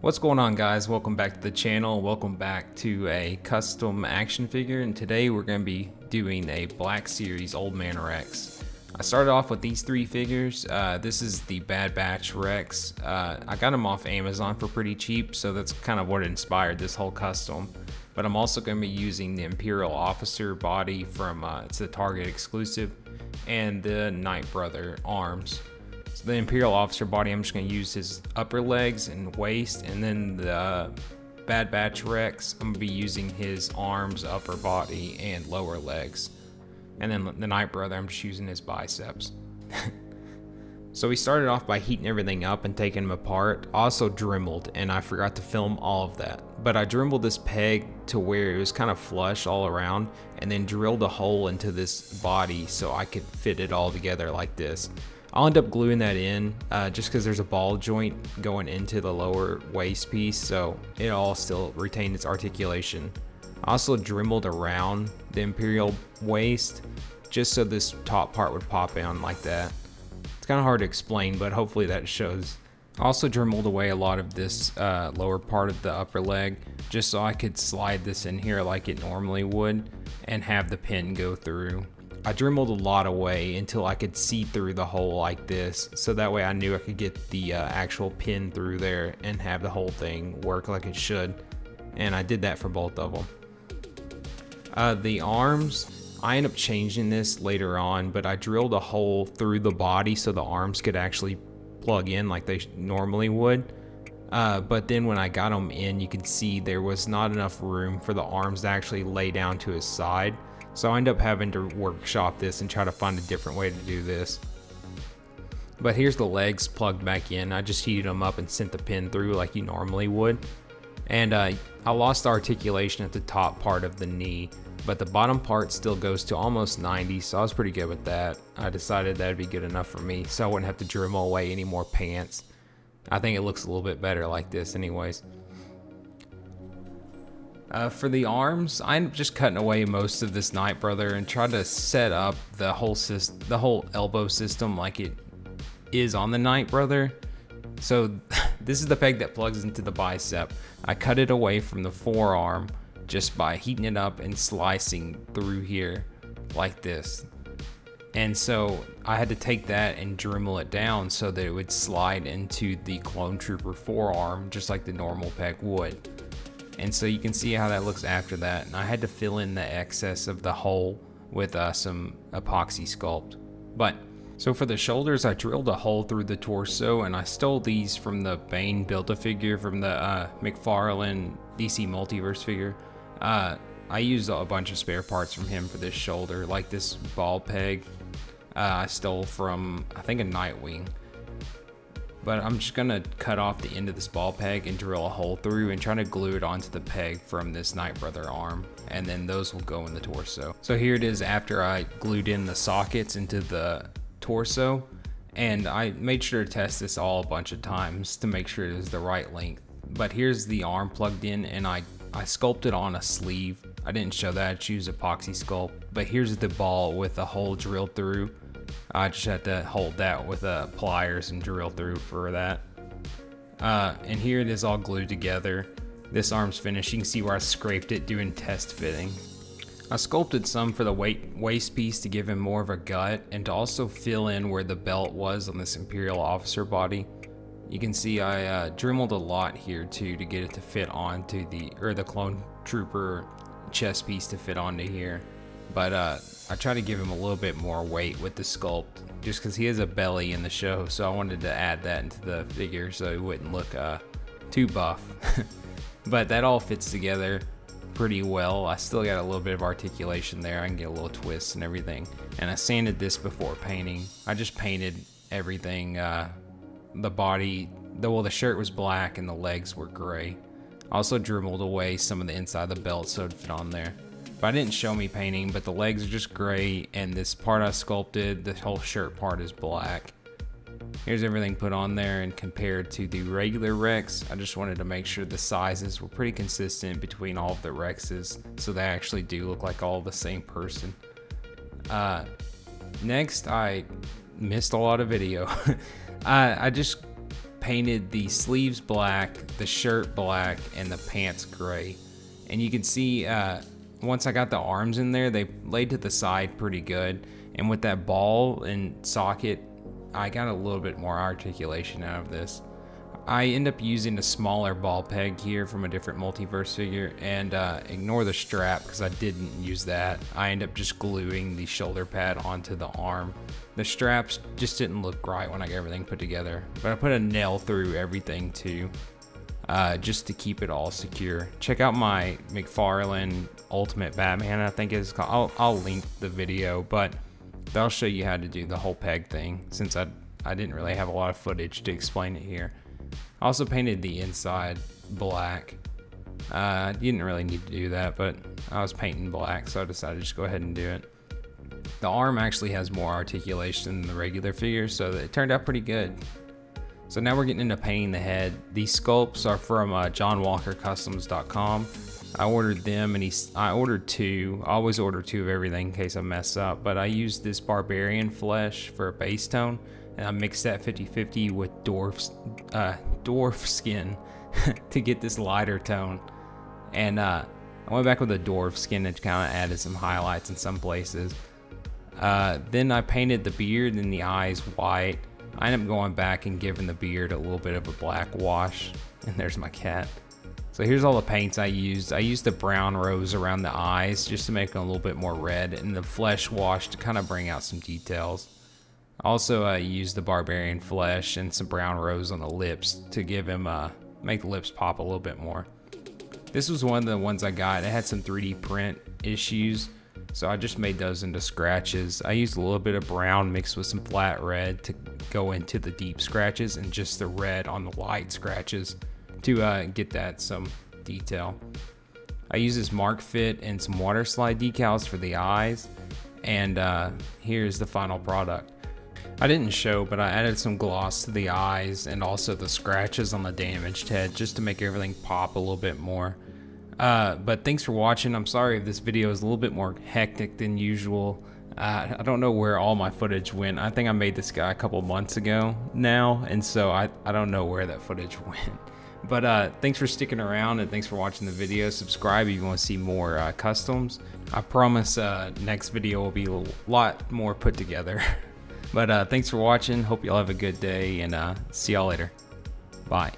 What's going on, guys? Welcome back to the channel. Welcome back to a custom action figure, and today we're going to be doing a Black Series Old Man Rex. I started off with these three figures. This is the Bad Batch Rex. I got them off Amazon for pretty cheap, so that's kind of what inspired this whole custom. But I'm also going to be using the Imperial Officer body from it's a Target exclusive, and the Night Brother arms. The Imperial Officer body, I'm just going to use his upper legs and waist, and then the Bad Batch Rex, I'm going to be using his arms, upper body, and lower legs. And then the Night Brother, I'm just using his biceps. So we started off by heating everything up and taking them apart. I also dremeled, and I forgot to film all of that. But I dremeled this peg to where it was kind of flush all around, and then drilled a hole into this body so I could fit it all together like this. I'll end up gluing that in just because there's a ball joint going into the lower waist piece, so it all still retained its articulation. I also dremeled around the Imperial waist just so this top part would pop in like that. It's kind of hard to explain, but hopefully that shows. I also dremeled away a lot of this lower part of the upper leg just so I could slide this in here like it normally would and have the pin go through. I dremeled a lot away until I could see through the hole like this, so that way I knew I could get the actual pin through there and have the whole thing work like it should, and I did that for both of them. The arms, I ended up changing this later on, but I drilled a hole through the body so the arms could actually plug in like they normally would. But then when I got them in, you could see there was not enough room for the arms to actually lay down to his side. So I ended up having to workshop this and try to find a different way to do this. But here's the legs plugged back in. I just heated them up and sent the pin through like you normally would. And I lost the articulation at the top part of the knee, but the bottom part still goes to almost 90, so I was pretty good with that. I decided that'd be good enough for me, so I wouldn't have to dremel away any more pants. I think it looks a little bit better like this anyways. For the arms, I ended up just cutting away most of this Night Brother and tried to set up the whole elbow system like it is on the Night Brother. So this is the peg that plugs into the bicep. I cut it away from the forearm just by heating it up and slicing through here like this. And so I had to take that and dremel it down so that it would slide into the Clone Trooper forearm just like the normal peg would. And so you can see how that looks after that. And I had to fill in the excess of the hole with some epoxy sculpt. So for the shoulders, I drilled a hole through the torso, and I stole these from the Bane Build-A-Figure from the McFarlane DC Multiverse figure. I used a bunch of spare parts from him for this shoulder, like this ball peg I stole from, I think, a Nightwing. But I'm just gonna cut off the end of this ball peg and drill a hole through and try to glue it onto the peg from this Night Brother arm, and then those will go in the torso. So here it is after I glued in the sockets into the torso, and I made sure to test this all a bunch of times to make sure it was the right length. But here's the arm plugged in, and I sculpted on a sleeve. I didn't show that, I choose epoxy sculpt. But here's the ball with a hole drilled through. I just had to hold that with pliers and drill through for that. And here it is all glued together. This arm's finished. You can see where I scraped it doing test fitting. I sculpted some for the waist piece to give him more of a gut and to also fill in where the belt was on this Imperial Officer body. You can see I dremeled a lot here too to get it to fit onto the Clone Trooper chest piece to fit onto here. But I try to give him a little bit more weight with the sculpt just because he has a belly in the show, so I wanted to add that into the figure so he wouldn't look too buff. But that all fits together pretty well. I still got a little bit of articulation there. I can get a little twist and everything. And I sanded this before painting. I just painted everything. The body, the shirt was black and the legs were gray. I also dremeled away some of the inside of the belt so it'd fit on there. But I didn't show me painting, but the legs are just gray, and this part I sculpted, the whole shirt part is black. Here's everything put on there, and compared to the regular Rex, I just wanted to make sure the sizes were pretty consistent between all of the Rexes, so they actually do look like all the same person. Next, I missed a lot of video. I just painted the sleeves black, the shirt black, and the pants gray. And you can see once I got the arms in there, they laid to the side pretty good. And with that ball and socket, I got a little bit more articulation out of this. I end up using a smaller ball peg here from a different multiverse figure, and ignore the strap because I didn't use that. I end up just gluing the shoulder pad onto the arm. The straps just didn't look right when I got everything put together, but I put a nail through everything too, just to keep it all secure. Check out my McFarlane Ultimate Batman, I think it's called. I'll link the video, but that'll show you how to do the whole peg thing, since I didn't really have a lot of footage to explain it here. I also painted the inside black. I didn't really need to do that, but I was painting black, so I decided to just go ahead and do it. The arm actually has more articulation than the regular figure, so it turned out pretty good. So now we're getting into painting the head. These sculpts are from JohnWalkerCustoms.com. I ordered them, and I ordered two. I always order two of everything in case I mess up, but I used this barbarian flesh for a base tone, and I mixed that 50-50 with dwarf skin to get this lighter tone. And I went back with the dwarf skin and kind of added some highlights in some places. Then I painted the beard and the eyes white. I ended up going back and giving the beard a little bit of a black wash. And there's my cat. So here's all the paints I used. I used the brown rose around the eyes just to make them a little bit more red, and the flesh wash to kind of bring out some details. Also, I used the barbarian flesh and some brown rose on the lips to give him, make the lips pop a little bit more. This was one of the ones I got. It had some 3D print issues, so I just made those into scratches. I used a little bit of brown mixed with some flat red to go into the deep scratches, and just the red on the light scratches to get that some detail. I used this Mark Fit and some water slide decals for the eyes, and here's the final product. I didn't show, but I added some gloss to the eyes and also the scratches on the damaged head just to make everything pop a little bit more. But thanks for watching. I'm sorry if this video is a little bit more hectic than usual. I don't know where all my footage went. I think I made this guy a couple months ago now, and so I don't know where that footage went. But thanks for sticking around, and thanks for watching the video. Subscribe if you want to see more customs. I promise next video will be a lot more put together. But thanks for watching. Hope y'all have a good day, and see y'all later. Bye.